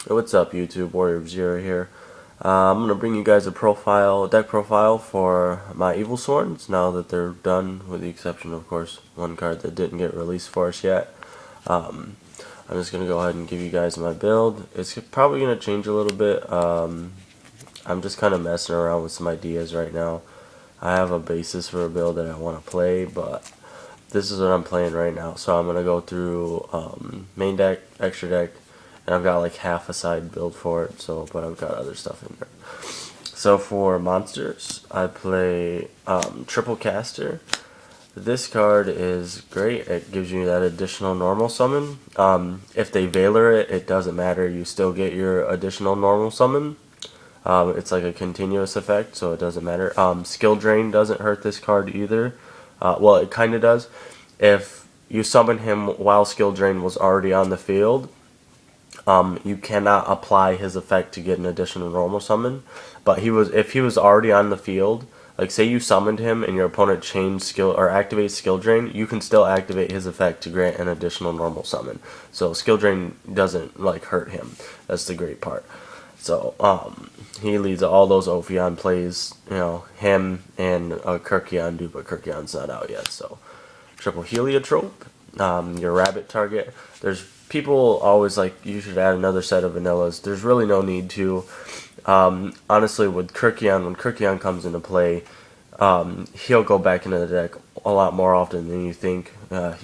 Hey, what's up, YouTube? Warrior of Zero here. I'm gonna bring you guys a deck profile for my Evilswarms now that they're done, with the exception, of course, one card that didn't get released for us yet. Um, I'm just gonna go ahead and give you guys my build. It's probably gonna change a little bit. I'm just kind of messing around with some ideas right now. I have a basis for a build that I want to play, but this is what I'm playing right now. So I'm gonna go through main deck, extra deck, and I've got like half a side build for it. So, but I've got other stuff in there. So for monsters, I play Triple Caster. This card is great. It gives you that additional normal summon. If they Veiler it, it doesn't matter. You still get your additional normal summon. It's like a continuous effect, so it doesn't matter. Skill Drain doesn't hurt this card either. Well, it kind of does. If you summon him while Skill Drain was already on the field, you cannot apply his effect to get an additional normal summon. But if he was already on the field, like say you summoned him and your opponent changed skill or activates Skill Drain, you can still activate his effect to grant an additional normal summon. So Skill Drain doesn't like hurt him. That's the great part. So he leads all those Ophion plays. You know, him and Kirkion do, but Kirkion's not out yet. So triple Heliotrope, your rabbit target. There's people always like you should add another set of vanillas. There's really no need to. Honestly, with Kirkion, when Kirkion comes into play, he'll go back into the deck a lot more often than you think. And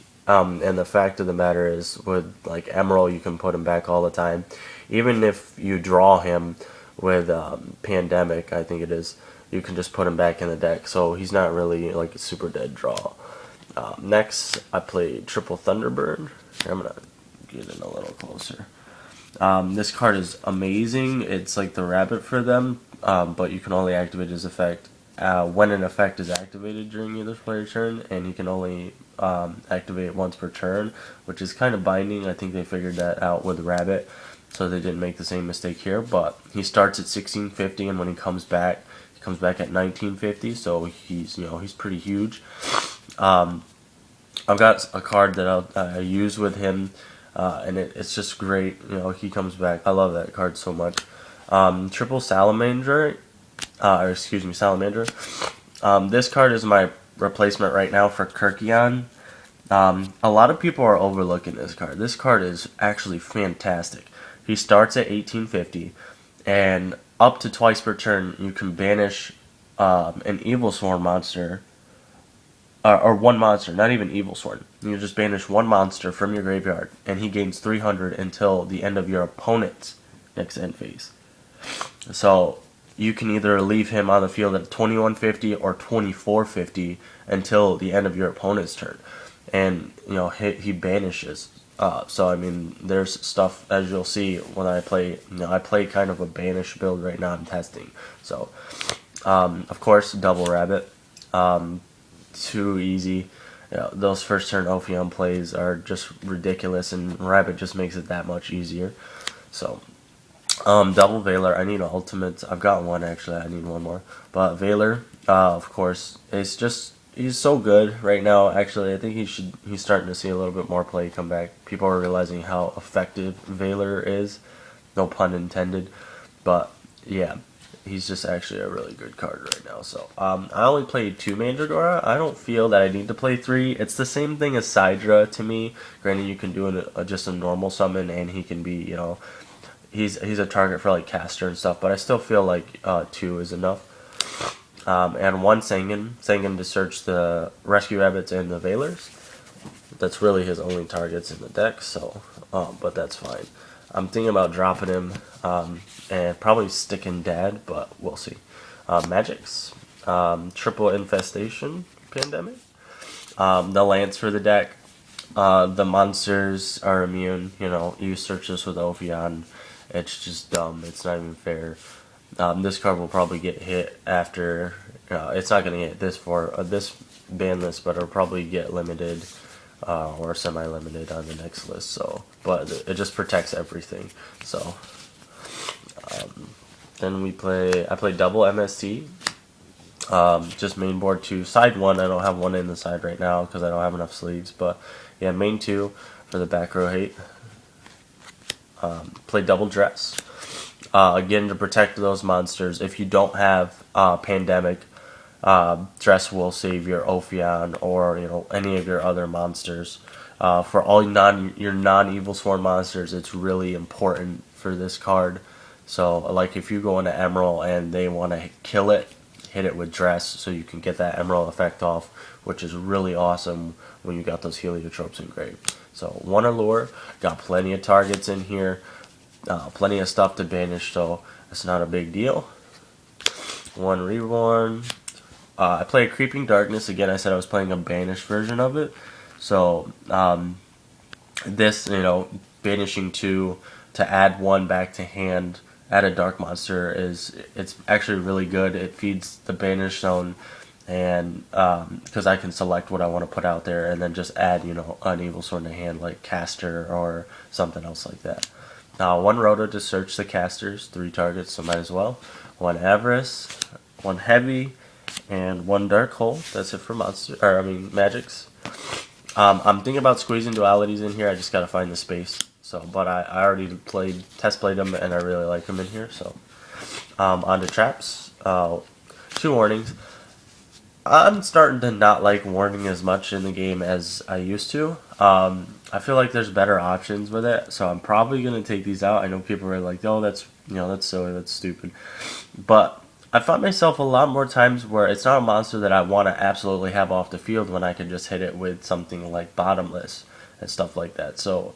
the fact of the matter is, with like Emerald, you can put him back all the time. Even if you draw him with Pandemic, I think it is, you can just put him back in the deck. So he's not really like a super dead draw. Next, I play Triple Thunderbird. Here, I'm gonna get in a little closer. This card is amazing. It's like the rabbit for them, but you can only activate his effect when an effect is activated during either player's turn, and he can only activate once per turn, which is kind of binding. I think they figured that out with rabbit, so they didn't make the same mistake here. But he starts at 1650, and when he comes back at 1950. So he's pretty huge. I've got a card that I use with him, and it's just great. He comes back. I love that card so much. Triple Salamander, or excuse me, Salamander. This card is my replacement right now for Kirkion. A lot of people are overlooking this card. This card is actually fantastic. He starts at 1850, and up to twice per turn, you can banish an Evilswarm monster, or one monster, not even Evilswarm. You just banish one monster from your graveyard, and he gains 300 until the end of your opponent's next end phase. So you can either leave him on the field at 2150 or 2450 until the end of your opponent's turn, and he banishes. So I mean, there's stuff, as you'll see when I play. I play kind of a banish build right now. I'm testing. So of course, double rabbit. Too easy. Those first turn Ophion plays are just ridiculous, and rabbit just makes it that much easier. So double Veiler. I need ultimates. I've got one actually. I need one more. But Veiler, of course, he's so good right now. Actually, I think he's starting to see a little bit more play come back. People are realizing how effective Veiler is. No pun intended. But yeah, he's just actually a really good card right now. So I only played 2 Mandragora. I don't feel that I need to play 3. It's the same thing as Sidra to me. Granted, you can do just a normal summon, and he can be, he's a target for like caster and stuff. But I still feel like 2 is enough. And 1 Sangan to search the Rescue Rabbits and the Veilers. That's really his only targets in the deck. So, but that's fine. I'm thinking about dropping him and probably sticking Dad, but we'll see. Magics, Triple Infestation, Pandemic, the Lance for the deck. The monsters are immune. You search this with Ophion. It's just dumb. It's not even fair. This card will probably get hit after. It's not going to get this ban list, but it'll probably get limited or semi-limited on the next list. So, but it just protects everything. So, then I play double MST. Just main board 2, side 1. I don't have one in the side right now because I don't have enough sleeves. But yeah, main 2 for the back row hate. play double dress. Again, to protect those monsters. If you don't have Pandemic, dress will save your Ophion or any of your other monsters. For all your non-Evilswarm monsters, it's really important for this card. So, like if you go into Emerald and they want to kill it, hit it with dress so you can get that Emerald effect off, which is really awesome when you got those Heliotropes engraved. So one allure, got plenty of targets in here, plenty of stuff to banish, so it's not a big deal. One Reborn. I play a Creeping Darkness. Again, I said I was playing a banished version of it. So this, banishing two to add one back to hand, add a dark monster it's actually really good. It feeds the banish zone, and because I can select what I want to put out there, and then just add an Evilswarm to hand like Caster or something else like that. One Roto to search the casters, 3 targets, so might as well. One Avarice, one Heavy, and one Dark Hole. That's it for magics. I'm thinking about squeezing dualities in here. I just gotta find the space. So, but I already test played them, and I really like them in here. So, on to traps. 2 warnings. I'm starting to not like warning as much in the game as I used to. I feel like there's better options with it, so I'm probably gonna take these out. I know people are like, "Oh, that's silly, that's stupid," but I found myself a lot more times where it's not a monster that I want to absolutely have off the field when I can just hit it with something like Bottomless and stuff like that. So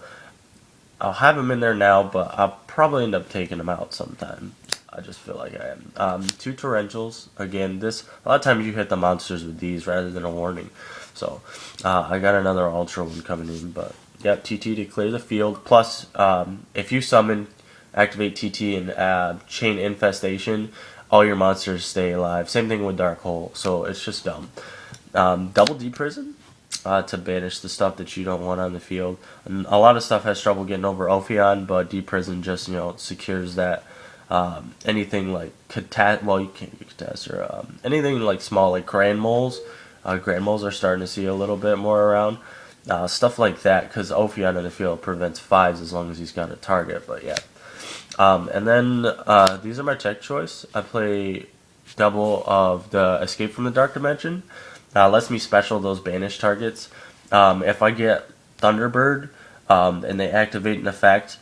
I'll have him in there now, but I'll probably end up taking him out sometime. I just feel like I am. 2 Torrentials. Again, a lot of times you hit the monsters with these rather than a warning. So I got another Ultra one coming in, but yep, TT to clear the field. Plus, if you summon, activate TT and Chain Infestation, all your monsters stay alive. Same thing with Dark Hole, so it's just dumb. Double Deprison to banish the stuff that you don't want on the field. And a lot of stuff has trouble getting over Ophion, but Deprison just secures that. Anything like you can't get Catastor. Anything like small, like Grand Moles. Grand Moles are starting to see a little bit more around. Stuff like that, because Ophion in the field prevents 5s as long as he's got a target, but yeah. And then these are my tech choice. I play double of the Escape from the Dark Dimension. Lets me special those banished targets. If I get Thunderbird and they activate an effect,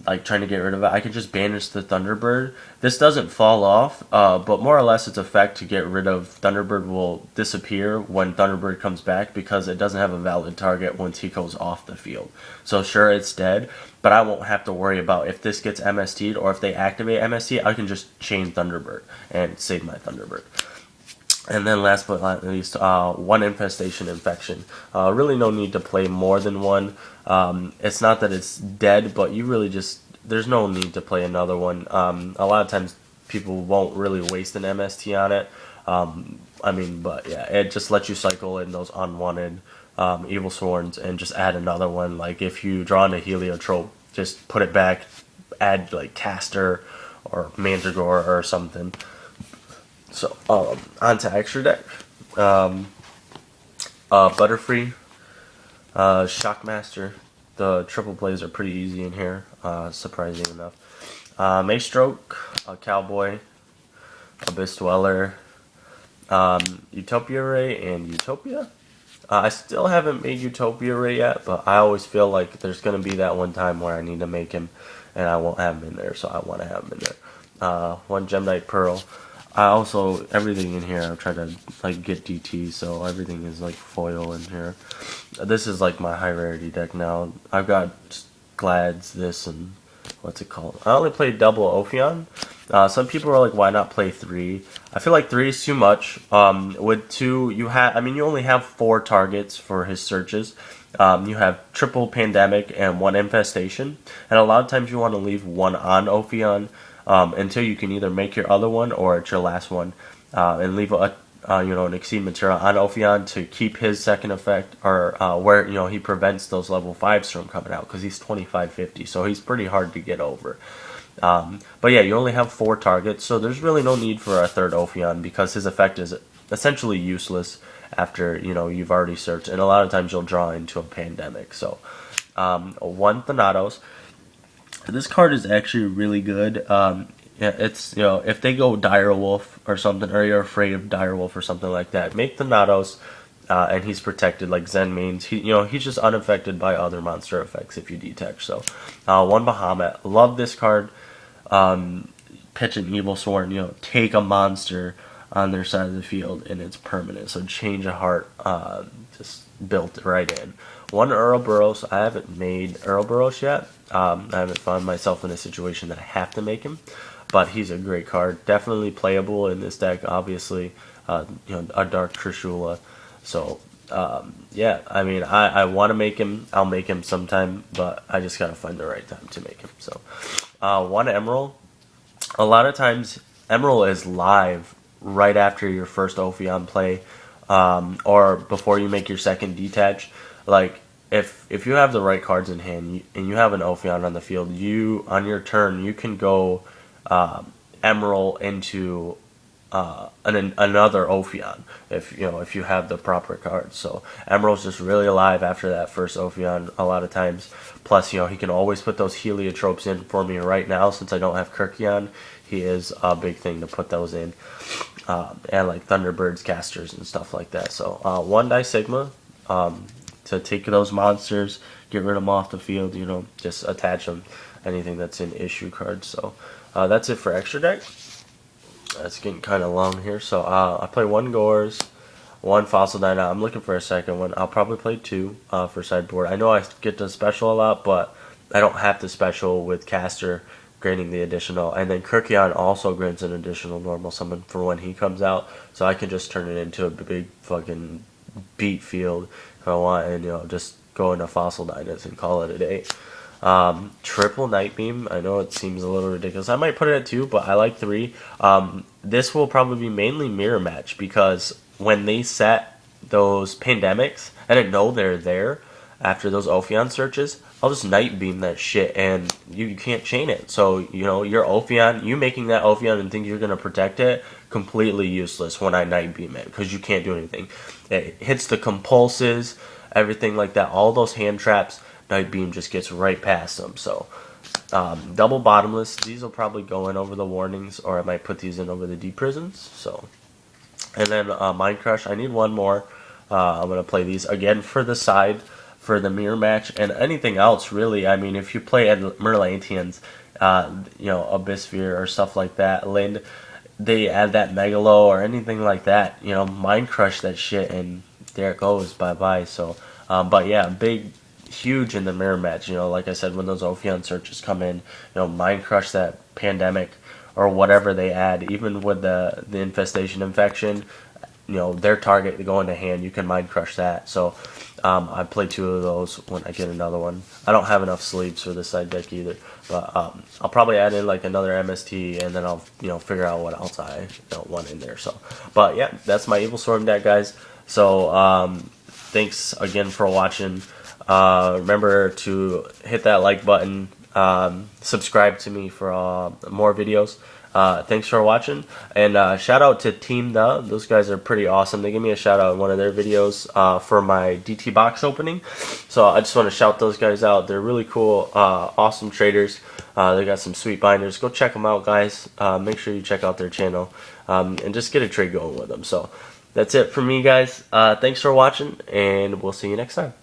like trying to get rid of it, I can just banish the Thunderbird. This doesn't fall off, but more or less its effect to get rid of Thunderbird will disappear when Thunderbird comes back because it doesn't have a valid target once he goes off the field. So sure, it's dead, but I won't have to worry about if this gets MST'd or if they activate MST, I can just chain Thunderbird and save my Thunderbird. And then last but not least, 1 Infestation Infection. Really no need to play more than one. It's not that it's dead, but you really there's no need to play another one. A lot of times people won't really waste an MST on it. But yeah, it just lets you cycle in those unwanted Evilswarms and just add another one. Like if you draw in a Heliotrope, just put it back, add like Caster or Mandragore or something. So, on to extra deck. Butterfree, Shockmaster. The triple plays are pretty easy in here, surprising enough. Maestroke, Cowboy, Abyss Dweller, Utopia Ray, and Utopia. I still haven't made Utopia Ray yet, but I always feel like there's going to be that one time where I need to make him, and I won't have him in there, so I want to have him in there. 1 Gemnite Pearl. I also, everything in here, I've tried to get DT, so everything is foil in here. This is my high rarity deck now. I've got Glads, this, and what's it called? I only played double Ophion. Some people are like, why not play 3? I feel like 3 is too much. With 2, you only have 4 targets for his searches. You have triple Pandemic and 1 Infestation, and a lot of times you want to leave 1 on Ophion. Until you can either make your other one or it's your last one, and leave an Exceed material on Ophion to keep his second effect, or where he prevents those level 5s from coming out because he's 2550, so he's pretty hard to get over. But yeah, you only have 4 targets, so there's really no need for a third Ophion because his effect is essentially useless after you've already searched, and a lot of times you'll draw into a Pandemic. So 1 Thanatos. This card is actually really good. Yeah, it's, if they go Dire Wolf or something, or you're afraid of Dire Wolf or something like that, make the Nados, and he's protected like Zen means. He's just unaffected by other monster effects if you detach. So, one Bahamut. Love this card. Pitch an Evilswarm. Take a monster on their side of the field, and it's permanent. So change a heart, just built right in. One Ouroboros. I haven't made Ouroboros yet. I haven't found myself in a situation that I have to make him, but he's a great card. Definitely playable in this deck. Obviously, a Dark Trishula. So yeah, I mean, I want to make him. I'll make him sometime, but I just gotta find the right time to make him. So one Emerald. A lot of times, Emerald is live right after your first Ophion play, or before you make your second detach. Like, if you have the right cards in hand and you have an Ophion on the field, on your turn you can go Emerald into another Ophion if you have the proper cards. So Emerald's just really alive after that first Ophion a lot of times. Plus, he can always put those heliotropes in for me right now since I don't have Kirkion. He is a big thing to put those in, and like Thunderbirds, casters, and stuff like that. So one Die Sigma to take those monsters, get rid of them off the field. Just attach them. Anything that's in issue cards. So that's it for extra deck. It's getting kind of long here, so I play one Gores, one Fossil Dyna. I'm looking for a second one. I'll probably play two for sideboard. I know I get to special a lot, but I don't have to special with Caster granting the additional. And then Kirkion also grants an additional normal summon for when he comes out, so I can just turn it into a big fucking beat field if I want, and just go into Fossil Dynas and call it a day. Triple Night Beam. I know it seems a little ridiculous. I might put it at 2, but I like 3. This will probably be mainly mirror match because when they set those pandemics, I didn't know they're there after those Ophion searches. I'll just Night Beam that shit, and you can't chain it. So your Ophion, you making that Ophion and think you're gonna protect it, completely useless when I Night Beam it because you can't do anything. It hits the compulses, everything like that. All those hand traps. Night Beam just gets right past them. So double bottomless. These will probably go in over the warnings, or I might put these in over the deep prisons. So, and then Mind Crush. I need one more. I'm gonna play these again for the side for the mirror match and anything else really. I mean, if you play Merlantians, Abyssphere or stuff like that, Lind, they add that Megalo or anything like that. Mind Crush that shit, and there it goes. Bye bye. So, but yeah, huge in the mirror match. Like I said, when those Ophion searches come in, Mind Crush that pandemic or whatever they add, even with the infestation infection, their target to go into hand, you can Mind Crush that. So I play 2 of those when I get another one. I don't have enough sleeves for this side deck either, but I'll probably add in like another MST, and then I'll figure out what else I want in there. So, but yeah, that's my Evilswarm deck, guys. So thanks again for watching. Remember to hit that like button, subscribe to me for more videos. Thanks for watching, and shout out to Team those guys are pretty awesome. They gave me a shout out in one of their videos for my DT box opening, so I just want to shout those guys out. They're really cool, awesome traders. They got some sweet binders. Go check them out, guys. Make sure you check out their channel, and just get a trade going with them. So that's it for me, guys. Thanks for watching, and we'll see you next time.